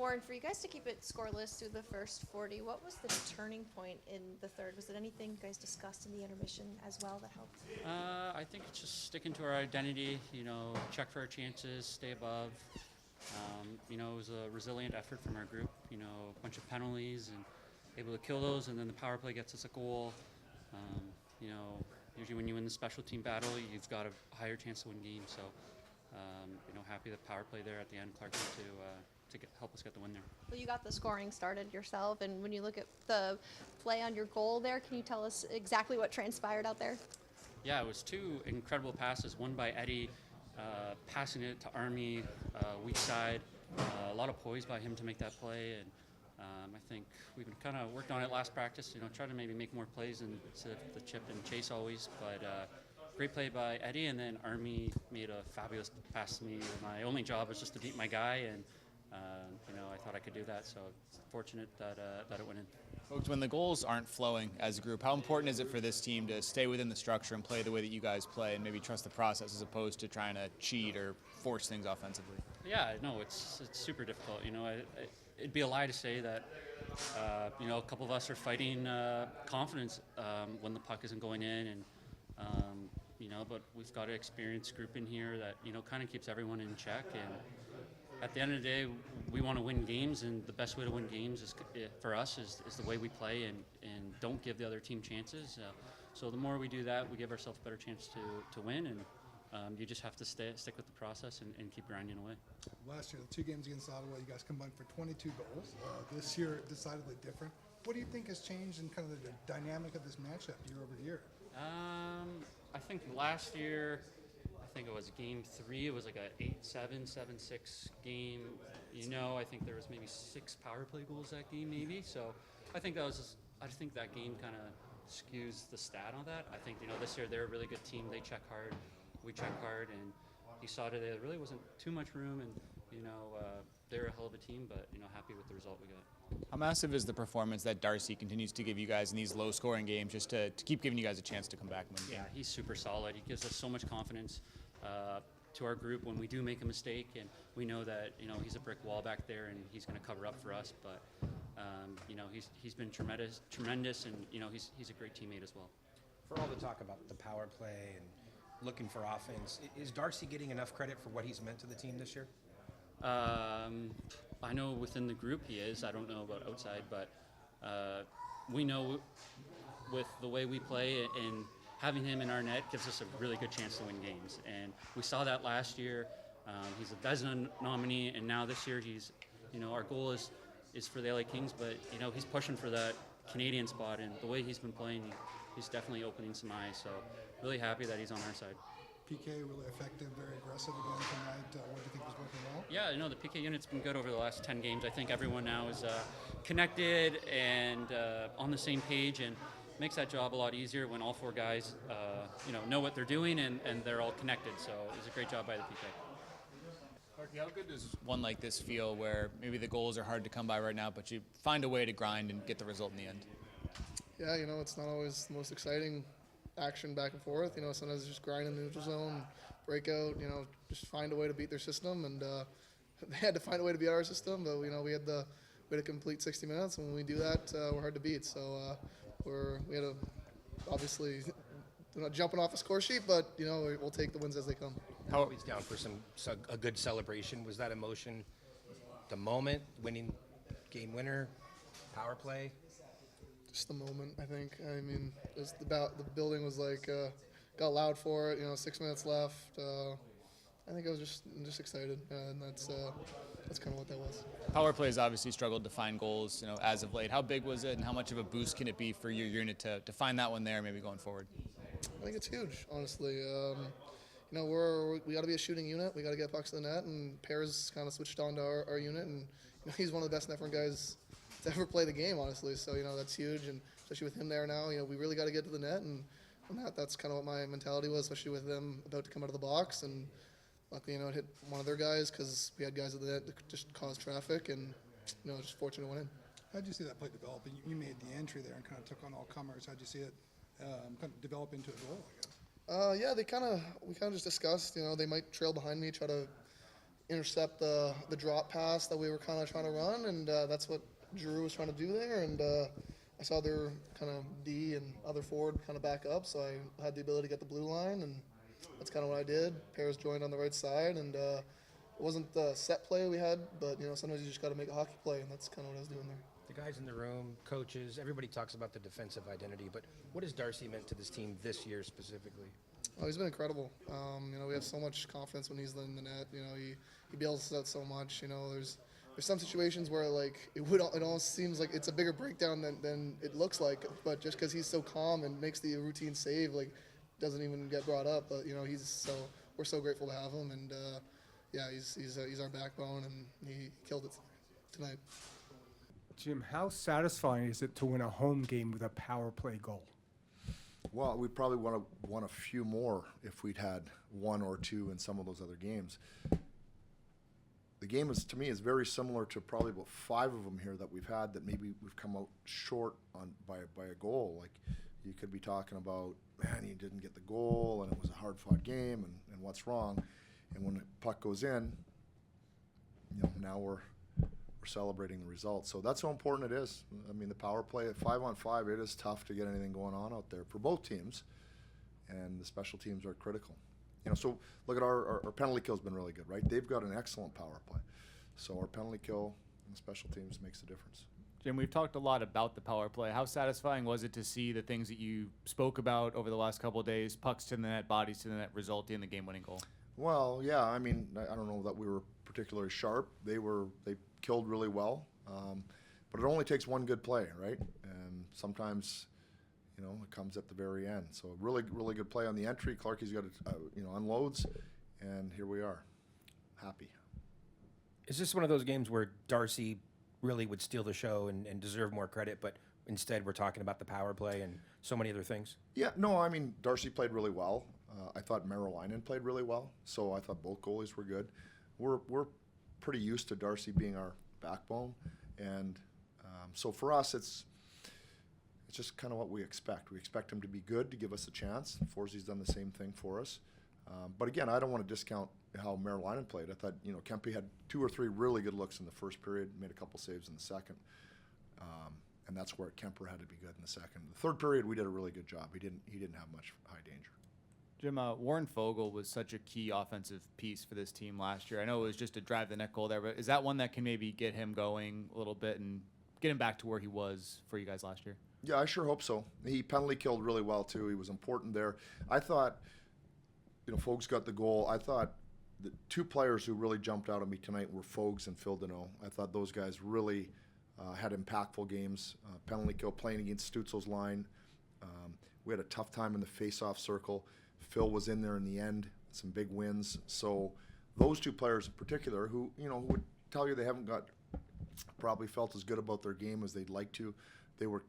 Warren, for you guys to keep it scoreless through the first 40, what was the turning point in the third? Was it anything you guys discussed in the intermission as well that helped? I think it's just sticking to our identity, check for our chances, stay above. It was a resilient effort from our group, a bunch of penalties and able to kill those, and then the power play gets us a goal. Usually when you win the special team battle, you've got a higher chance to win games. So, happy the power play there at the end, Clarke, to help us get the win there. Well, you got the scoring started yourself, and when you look at the play on your goal there, can you tell us exactly what transpired out there? Yeah, it was two incredible passes, one by Eddie, passing it to Army, weak side, a lot of poise by him to make that play, and I think we've been kind of worked on it last practice, try to maybe make more plays instead of the chip and chase always, but great play by Eddie, and then Army made a fabulous pass to me. My only job was just to beat my guy, and I thought I could do that, so it's fortunate that it went in. Folks, when the goals aren't flowing as a group, how important is it for this team to stay within the structure and play the way that you guys play and maybe trust the process as opposed to trying to cheat or force things offensively? Yeah, no, it's super difficult. It'd be a lie to say that, a couple of us are fighting confidence when the puck isn't going in, and but we've got an experienced group in here that kind of keeps everyone in check. And at the end of the day, we want to win games, and the best way to win games for us is the way we play and don't give the other team chances. So the more we do that, we give ourselves a better chance to win, and you just have to stick with the process and keep grinding away. Last year, the two games against Ottawa, you guys combined for 22 goals. This year, decidedly different. What do you think has changed in kind of the dynamic of this matchup year over year? I think last year, it was game 3. It was like a 8-7, 7-6 game. I think there was maybe 6 power play goals that game, maybe. So I think that game kind of skews the stat on that. I think this year they're a really good team. They check hard, we check hard, and you saw today there really wasn't too much room, and they're a hell of a team. But happy with the result we got. How massive is the performance that Darcy continues to give you guys in these low-scoring games just to keep giving you guys a chance to come back and win? Yeah, he's super solid. He gives us so much confidence to our group when we do make a mistake, and we know that he's a brick wall back there, and he's going to cover up for us. But he's been tremendous, and he's a great teammate as well. For all the talk about the power play and looking for offense, is Darcy getting enough credit for what he's meant to the team this year? I know within the group he is. I don't know about outside, but we know with the way we play and having him in our net gives us a really good chance to win games. And we saw that last year. He's a Vezina nominee, and now this year he's, our goal is for the LA Kings, but he's pushing for that Canadian spot, and the way he's been playing, he's definitely opening some eyes. So really happy that he's on our side. PK really effective, very aggressive again tonight. What do you think was working well? Yeah, the PK unit's been good over the last 10 games. I think everyone now is connected and on the same page, and makes that job a lot easier when all 4 guys, know what they're doing and they're all connected. So it was a great job by the PK. Clarke, how good does one like this feel where maybe the goals are hard to come by right now, but you find a way to grind and get the result in the end? Yeah, it's not always the most exciting action back and forth. Sometimes it's just grind in the neutral zone, break out, just find a way to beat their system. And they had to find a way to beat our system, but, we had a complete 60 minutes. And when we do that, we're hard to beat. So we had obviously, they're not jumping off a score sheet, but, we'll take the wins as they come. How always down for a good celebration. Was that emotion the moment, winning game winner, power play? Just the moment, I think. I mean, the building was like, got loud for it, 6 minutes left. I think I was just excited, and that's kind of what that was. Power play has obviously struggled to find goals, as of late. How big was it, and how much of a boost can it be for your unit to find that one there, maybe going forward? I think it's huge, honestly. We got to be a shooting unit. We got to get pucks to the net, and Pear's kind of switched on to our unit, and he's one of the best net front guys to ever play the game, honestly. So that's huge, and especially with him there now, we really got to get to the net, and that's kind of what my mentality was, especially with them about to come out of the box. And luckily, it hit one of their guys because we had guys at the net that just caused traffic, and just fortunate to win in. How did you see that play develop? You made the entry there and kind of took on all comers. How did you see it kind of develop into a goal, I guess? Yeah, we kind of just discussed, they might trail behind me, try to intercept the drop pass that we were kind of trying to run, and that's what Drew was trying to do there. And I saw their kind of D and other forward kind of back up, so I had the ability to get the blue line, and that's kind of what I did. Pairs joined on the right side, and it wasn't the set play we had, but sometimes you just got to make a hockey play, and that's kind of what I was doing there. The guys in the room, coaches, everybody talks about the defensive identity, but what has Darcy meant to this team this year specifically? Oh, he's been incredible. We have so much confidence when he's in the net. He bails us out so much. There's some situations where it almost seems like it's a bigger breakdown than it looks like. But just because he's so calm and makes the routine save, doesn't even get brought up. But we're so grateful to have him. And he's our backbone, and he killed it tonight. Jim, how satisfying is it to win a home game with a power play goal? Well, we probably would have won a few more if we'd had one or two in some of those other games. The game to me is very similar to probably about 5 of them here that we've had that maybe we've come out short by a goal. Like, you could be talking about, man, you didn't get the goal and it was a hard-fought game and what's wrong. And when the puck goes in, now we're celebrating the result. So that's how important it is. I mean, the power play at 5-on-5, it is tough to get anything going on out there for both teams, and the special teams are critical. So look at our penalty kill's been really good, right? They've got an excellent power play. So our penalty kill and special teams makes a difference. Jim, we've talked a lot about the power play. How satisfying was it to see the things that you spoke about over the last couple of days, pucks to the net, bodies to the net, resulting in the game-winning goal? Well, yeah, I mean, I don't know that we were particularly sharp. They killed really well, but it only takes one good play, right? And sometimes, it comes at the very end. So really, really good play on the entry. Clarke's got unloads, and here we are, happy. Is this one of those games where Darcy really would steal the show and deserve more credit, but instead we're talking about the power play and so many other things? Yeah, no, I mean, Darcy played really well. I thought Merrilainen played really well, so I thought both goalies were good. We're pretty used to Darcy being our backbone, and so for us, it's just kind of what we expect. We expect him to be good, to give us a chance. Forsey's done the same thing for us. But again, I don't want to discount how Merrilainen played. I thought, Kempe had 2 or 3 really good looks in the first period, made a couple saves in the second. And that's where Kemper had to be good in the second. The third period, we did a really good job. He didn't have much high danger. Jim, Warren Foegele was such a key offensive piece for this team last year. I know it was just a drive the net goal there, but is that one that can maybe get him going a little bit and get him back to where he was for you guys last year? Yeah, I sure hope so. He penalty killed really well, too. He was important there. I thought, Foeg's got the goal. I thought the 2 players who really jumped out at me tonight were Foeg's and Phil Deneau. I thought those guys really had impactful games. Penalty kill, playing against Stutzel's line. We had a tough time in the face-off circle. Phil was in there in the end, some big wins. So those 2 players in particular, who would tell you they haven't probably felt as good about their game as they'd like to, they were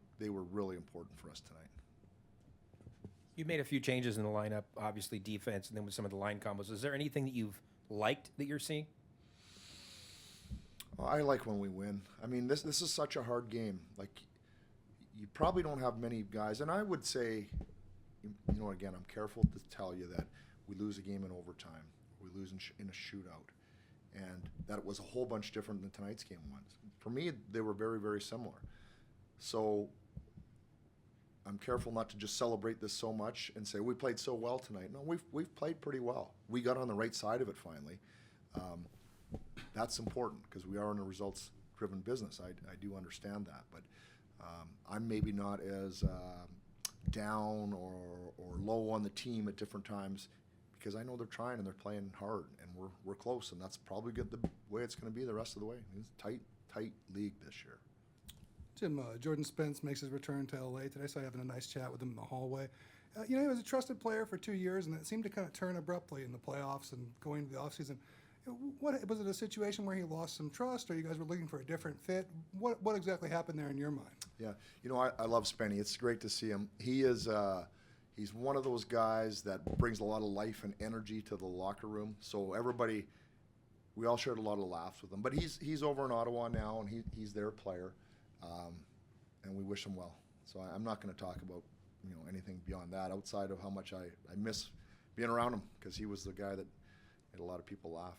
really important for us tonight. You made a few changes in the lineup, obviously defense, and then with some of the line combos. Is there anything that you've liked that you're seeing? Well, I like when we win. I mean, this is such a hard game. Like, you probably don't have many guys, and I would say, again, I'm careful to tell you that we lose a game in overtime, we lose in a shootout, and that it was a whole bunch different than tonight's game was. For me, they were very, very similar. So I'm careful not to just celebrate this so much and say we played so well tonight. No, we've played pretty well. We got on the right side of it finally. That's important because we are in a results-driven business. I do understand that, but I'm maybe not as down or low on the team at different times because I know they're trying and they're playing hard, and we're close, and that's probably the way it's going to be the rest of the way. It's a tight league this year. Jim, Jordan Spence makes his return to LA today, so I having a nice chat with him in the hallway. He was a trusted player for 2 years, and it seemed to kind of turn abruptly in the playoffs and going into the offseason. What was it, a situation where he lost some trust, or you guys were looking for a different fit? What exactly happened there in your mind? Yeah, I love Spenny. It's great to see him. He is he's one of those guys that brings a lot of life and energy to the locker room. So everybody, we all shared a lot of laughs with him. But he's over in Ottawa now, and he's their player, and we wish him well. So I'm not going to talk about anything beyond that outside of how much I miss being around him because he was the guy that made a lot of people laugh.